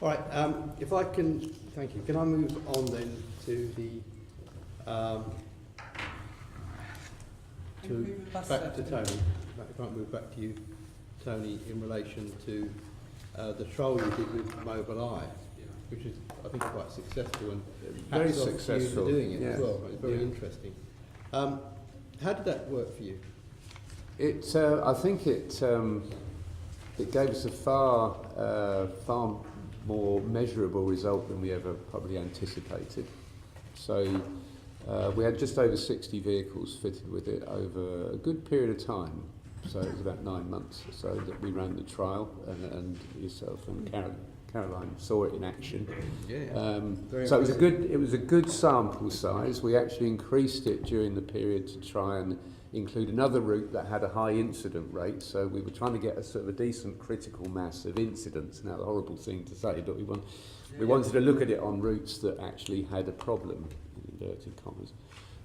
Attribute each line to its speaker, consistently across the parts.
Speaker 1: All right, if I can, thank you. Can I move on then to the, back to Tony. If I can move back to you, Tony, in relation to the trial you did with MobileEye, which is, I think, quite successful and
Speaker 2: very successful.
Speaker 1: For doing it
Speaker 2: yeah.
Speaker 1: as well. It's very interesting. How did that work for you?
Speaker 2: I think it gave us a far more measurable result than we ever probably anticipated. So we had just over 60 vehicles fitted with it over a good period of time. So it was about 9 months or so that we ran the trial, and yourself and Caroline saw it in action. So it was a good sample size. We actually increased it during the period to try and include another route that had a high incident rate. So we were trying to get a sort of a decent critical mass of incidents. Now, a horrible thing to say, but we wanted to look at it on routes that actually had a problem, in inverted commas.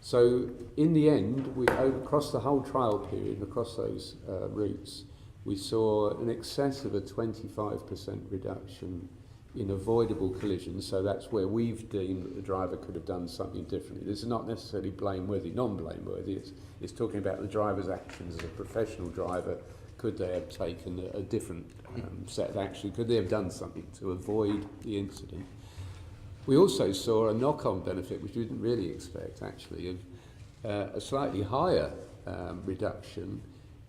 Speaker 2: So in the end, across the whole trial period, across those routes, we saw an excess of a 25% reduction in avoidable collisions. So that's where we've deemed that the driver could have done something differently. This is not necessarily blameworthy, non-blameworthy. It's talking about the driver's actions as a professional driver. Could they have taken a different set of action? Could they have done something to avoid the incident? We also saw a knock-on benefit, which we didn't really expect, actually, of a slightly higher reduction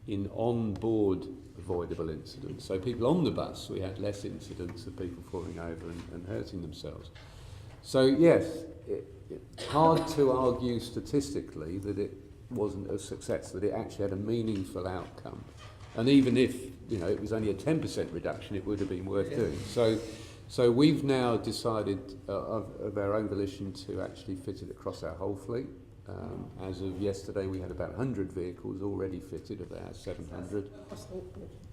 Speaker 2: in on-board avoidable incidents. So people on the bus, we had less incidents of people falling over and hurting themselves. So yes, it's hard to argue statistically that it wasn't a success, that it actually had a meaningful outcome. And even if it was only a 10% reduction, it would have been worth doing. So we've now decided of our own volition to actually fit it across our whole fleet. As of yesterday, we had about 100 vehicles already fitted of our 700.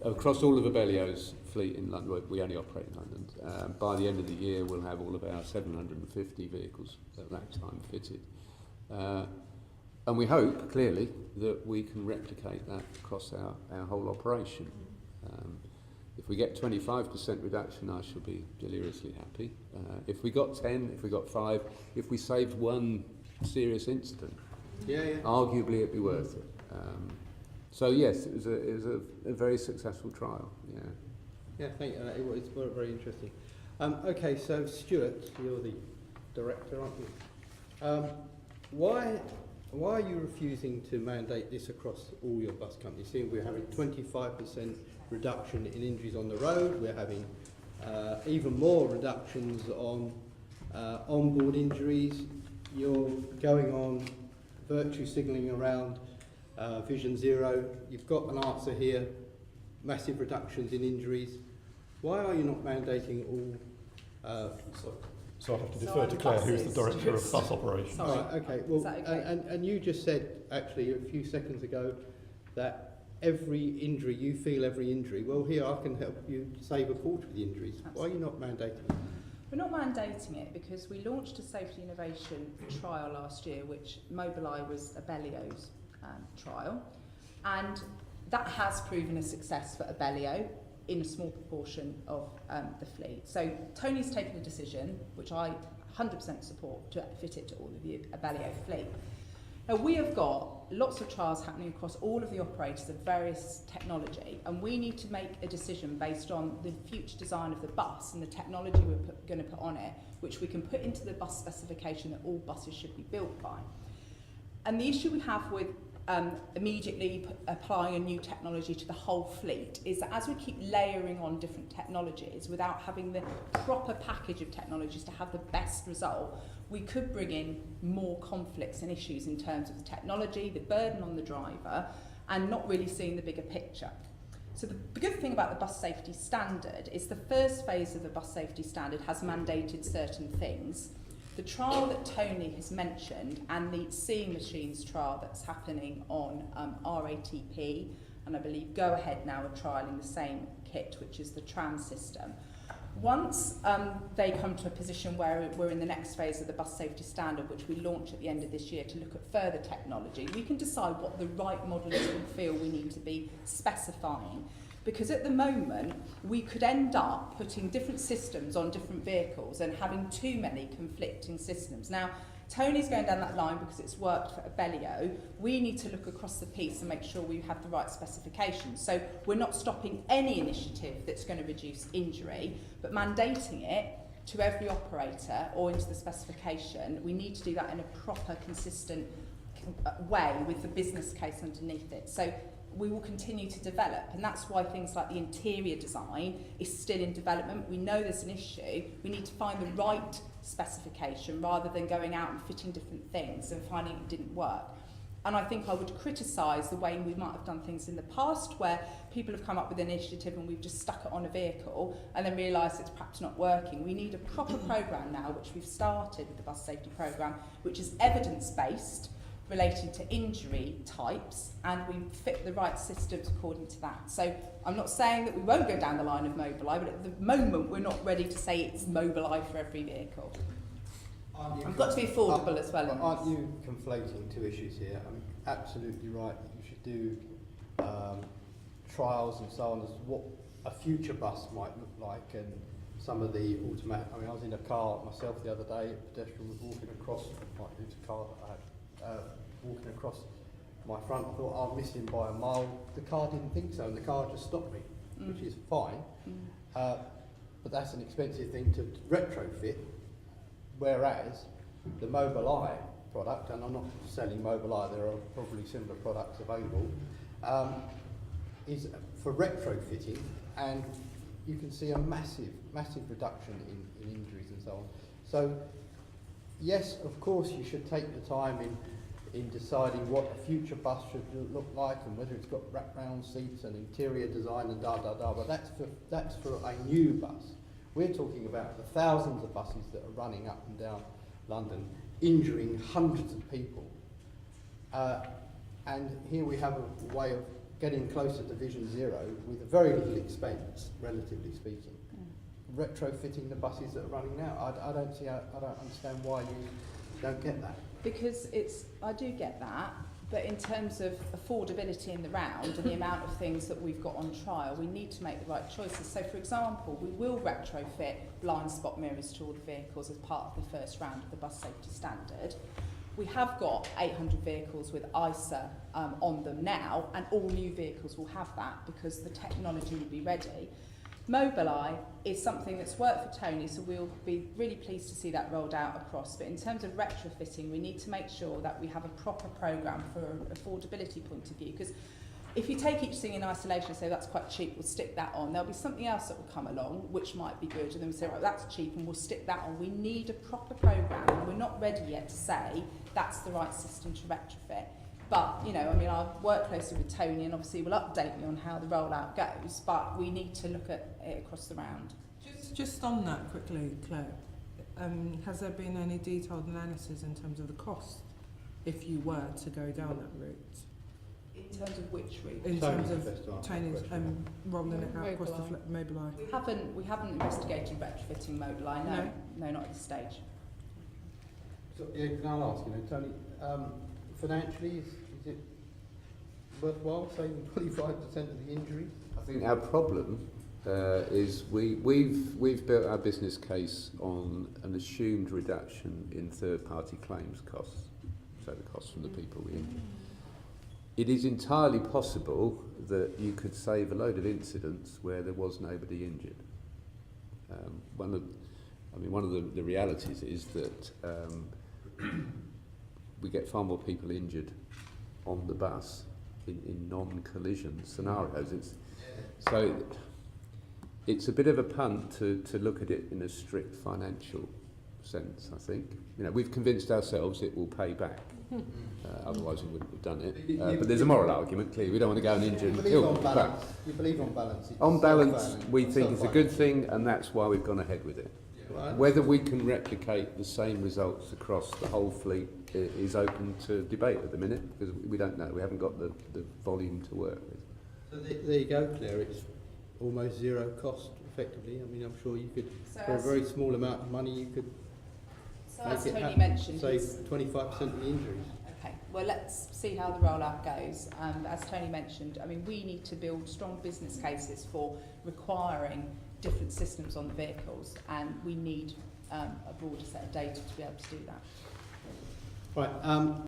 Speaker 2: Across all of Abellio's fleet in London. We only operate in London. By the end of the year, we'll have all of our 750 vehicles at that time fitted. And we hope, clearly, that we can replicate that across our whole operation. If we get 25% reduction, I shall be deliriously happy. If we got 10, if we got 5, if we saved one serious incident, arguably it'd be worth it. So yes, it was a very successful trial.
Speaker 1: Yeah, thank you. It's very interesting. Okay, so Stuart, you're the director, aren't you? Why are you refusing to mandate this across all your bus companies? Seeing we're having 25% reduction in injuries on the road, we're having even more reductions on onboard injuries. You're going on virtue signalling around Vision Zero. You've got an answer here, massive reductions in injuries. Why are you not mandating all?
Speaker 3: So I'll have to defer to Claire, who's the Director of Bus Operations.
Speaker 1: All right, okay. Well, and you just said, actually, a few seconds ago, that every injury, you feel every injury. Well, here, I can help you save a quarter of the injuries. Absolutely. Why are you not mandating it?
Speaker 4: We're not mandating it because we launched a safety innovation trial last year, which MobileEye was Abellio's trial, and that has proven a success for Abellio in a small proportion of the fleet. So Tony's taken a decision, which I 100% support, to fit it to all of the Abellio fleet. Now, we have got lots of trials happening across all of the operators of various technology, and we need to make a decision based on the future design of the bus and the technology we're going to put on it, which we can put into the bus specification that all buses should be built by. And the issue we have with immediately applying a new technology to the whole fleet is that as we keep layering on different technologies without having the proper package of technologies to have the best result, we could bring in more conflicts and issues in terms of the technology, the burden on the driver, and not really seeing the bigger picture. So the good thing about the bus safety standard is the first phase of the bus safety standard has mandated certain things. The trial that Tony has mentioned and the Seeing Machines trial that's happening on RATP, and I believe Go Ahead now are trialling the same kit, which is the tram system. Once they come to a position where we're in the next phase of the bus safety standard, which we launch at the end of this year to look at further technology, we can decide what the right model is we feel we need to be specifying. Because at the moment, we could end up putting different systems on different vehicles and having too many conflicting systems. Now, Tony's going down that line because it's worked for Abellio. We need to look across the piece and make sure we have the right specifications. So we're not stopping any initiative that's going to reduce injury, but mandating it to every operator or into the specification. We need to do that in a proper, consistent way with the business case underneath it. So we will continue to develop, and that's why things like the interior design is still in development. We know there's an issue. We need to find the right specification rather than going out and fitting different things and finding it didn't work. And I think I would criticise the way we might have done things in the past, where people have come up with an initiative and we've just stuck it on a vehicle and then realised it's perhaps not working. We need a proper programme now, which we've started with the bus safety programme, which is evidence-based, related to injury types, and we fit the right systems according to that. So I'm not saying that we won't go down the line of MobileEye, but at the moment we're not ready to say it's MobileEye for every vehicle. I've got to be affordable as well.
Speaker 1: Aren't you conflating two issues here? I'm absolutely right that you should do trials and so on as what a future bus might look like, and some of the automatic. I mean, I was in a car myself the other day. A pedestrian was walking across. It's a car that I had. Walking across my front, I thought I'll miss him by a mile. The car didn't think so, and the car just stopped me, which is fine. But that's an expensive thing to retrofit. Whereas the MobileEye product, and I'm not selling MobileEye, there are probably similar products available, is for retrofitting, and you can see a massive reduction in injuries and so on. So yes, of course, you should take the time in deciding what a future bus should look like and whether it's got wrap-round seats and interior design and but that's for a new bus. We're talking about the thousands of buses that are running up and down London, injuring hundreds of people. And here we have a way of getting closer to Vision Zero with very little expense, relatively speaking. Retrofitting the buses that are running now. I don't understand why you don't get that.
Speaker 4: Because I do get that, but in terms of affordability in the round and the amount of things that we've got on trial, we need to make the right choices. So, for example, we will retrofit blind spot mirrors to all the vehicles as part of the first round of the bus safety standard. We have got 800 vehicles with ISA on them now, and all new vehicles will have that because the technology will be ready. MobileEye is something that's worked for Tony, so we'll be really pleased to see that rolled out across. But in terms of retrofitting, we need to make sure that we have a proper programme for an affordability point of view. Because if you take each thing in isolation and say that's quite cheap, we'll stick that on, there'll be something else that will come along which might be good, and then we say, right, that's cheap and we'll stick that on. We need a proper programme, and we're not ready yet to say that's the right system to retrofit. But, you know, I mean, I work closely with Tony, and obviously will update me on how the rollout goes, but we need to look at it across the round.
Speaker 5: Just on that quickly, Claire, has there been any detailed analysis in terms of the cost if you were to go down that route?
Speaker 4: In terms of which route?
Speaker 5: In terms of Tony's rolling it out across the MobileEye.
Speaker 4: We haven't investigated retrofitting MobileEye, no, not at this stage.
Speaker 1: So, yeah, can I ask, Tony, financially, is it worthwhile saving 25% of the injuries?
Speaker 2: I think our problem is we've built our business case on an assumed reduction in third-party claims costs, so the costs from the people we injure. It is entirely possible that you could save a load of incidents where there was nobody injured. One of the realities is that we get far more people injured on the bus in non-collision scenarios. It's a bit of a punt to look at it in a strict financial sense, I think. We've convinced ourselves it will pay back. Otherwise we wouldn't have done it. But there's a moral argument, clearly. We don't want to go and injure and kill them.
Speaker 1: You believe on balance?
Speaker 2: On balance, we think it's a good thing, and that's why we've gone ahead with it.
Speaker 1: Right.
Speaker 2: Whether we can replicate the same results across the whole fleet is open to debate at the minute, because we don't know. We haven't got the volume to work with.
Speaker 1: So there you go, Claire. It's almost zero cost, effectively. I mean, I'm sure you could, for a very small amount of money, you could
Speaker 4: as
Speaker 1: make it
Speaker 4: Tony
Speaker 1: happen,
Speaker 4: mentioned,
Speaker 1: save 25% of the injuries.
Speaker 4: Okay. well, let's see how the rollout goes. As Tony mentioned, I mean, we need to build strong business cases for requiring different systems on the vehicles, and we need a broader set of data to be able to do that.
Speaker 1: Right.